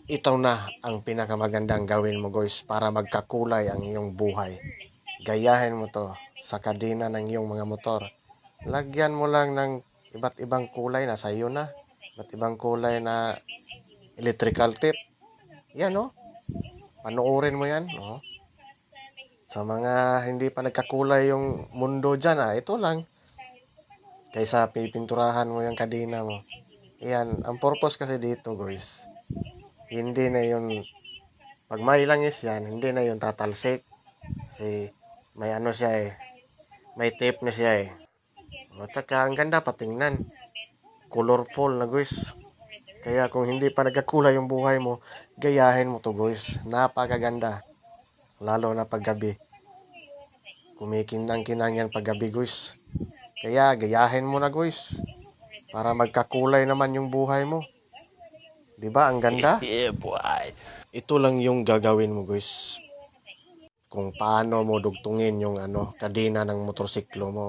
Ito na ang pinakamagandang gawin mo guys para magkakulay ang iyong buhay. Gayahin mo to sa kadena ng iyong mga motor. Lagyan mo lang ng iba't ibang kulay na sa iyo na. Iba't ibang kulay na electrical tape. Yan oh. Panoorin mo yan. Oh. Sa mga hindi pa nagkakulay yung mundo dyan ito lang. Kaysa pipinturahan mo yung kadena mo. Yan, ang purpose kasi dito guys. Hindi na yung pag may langis yan, hindi na yung tatalsik. Kasi may ano siya may tape na siya At saka ang ganda patingnan. Colorful na guys. Kaya kung hindi pa nagkakulay yung buhay mo, gayahin mo to guys. Napakaganda. Lalo na paggabi. Kumikinang-kinang yan paggabi guys. Kaya gayahin mo na guys. Para magkakulay naman yung buhay mo. 'Di ba? Ang ganda. Yeah, boy. Ito lang yung gagawin mo guys. Kung paano mo dugtungin yung kadena ng motorsiklo mo.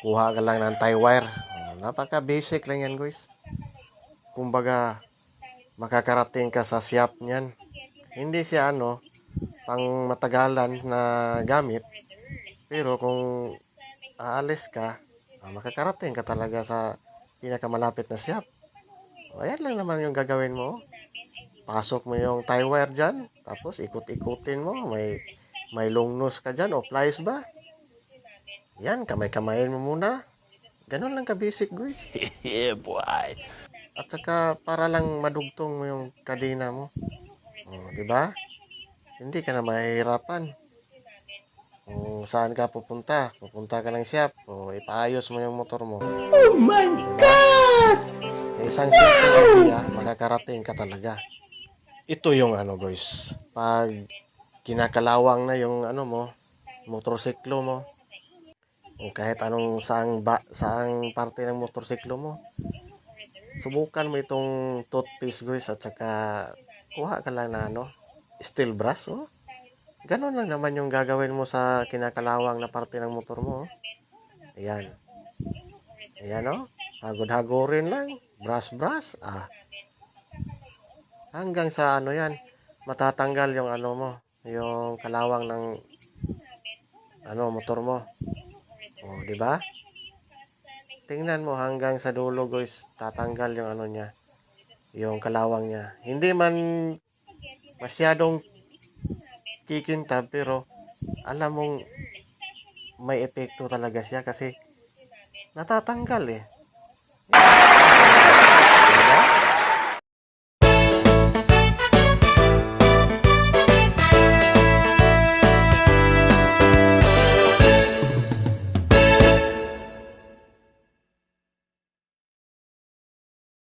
Kuha ka lang ng tie wire. Napaka basic lang yan guys. Kumbaga makakarating ka sa shop niyan. Hindi siya pang matagalan na gamit. Pero kung aalis ka, makakarating ka talaga sa pinakamalapit na shop. Ayan lang naman yung gagawin mo. Pasok mo yung tie wire dyan. Tapos ikot-ikutin mo. May long nose ka dyan. O pliers ba? Yan, kamay-kamayin mo muna. Ganun lang ka-basic guys. Yeah, boy. At saka para lang madugtong mo yung kadena mo. Di ba? Hindi ka na mahihirapan. Kung saan ka pupunta, pupunta ka ng shop, ipaayos mo yung motor mo. Oh my God! Sa isang simple idea, makakarating ka talaga. Ito yung guys, pag kinakalawang na yung motorsiklo mo, o kahit anong saang parte ng motorsiklo mo, subukan mo itong toothpaste guys at saka kuha ka lang na steel brush Ganon lang naman yung gagawin mo sa kinakalawang na parte ng motor mo. Ayan. Ayan hagod-hagorin lang. Brush. Hanggang sa yan. Matatanggal yung mo. Yung kalawang ng motor mo. Di ba? Tingnan mo hanggang sa dulo guys. Tatanggal yung niya. Yung kalawang niya. Hindi man masyadong kikintab pero alam mong may epekto talaga siya kasi natatanggal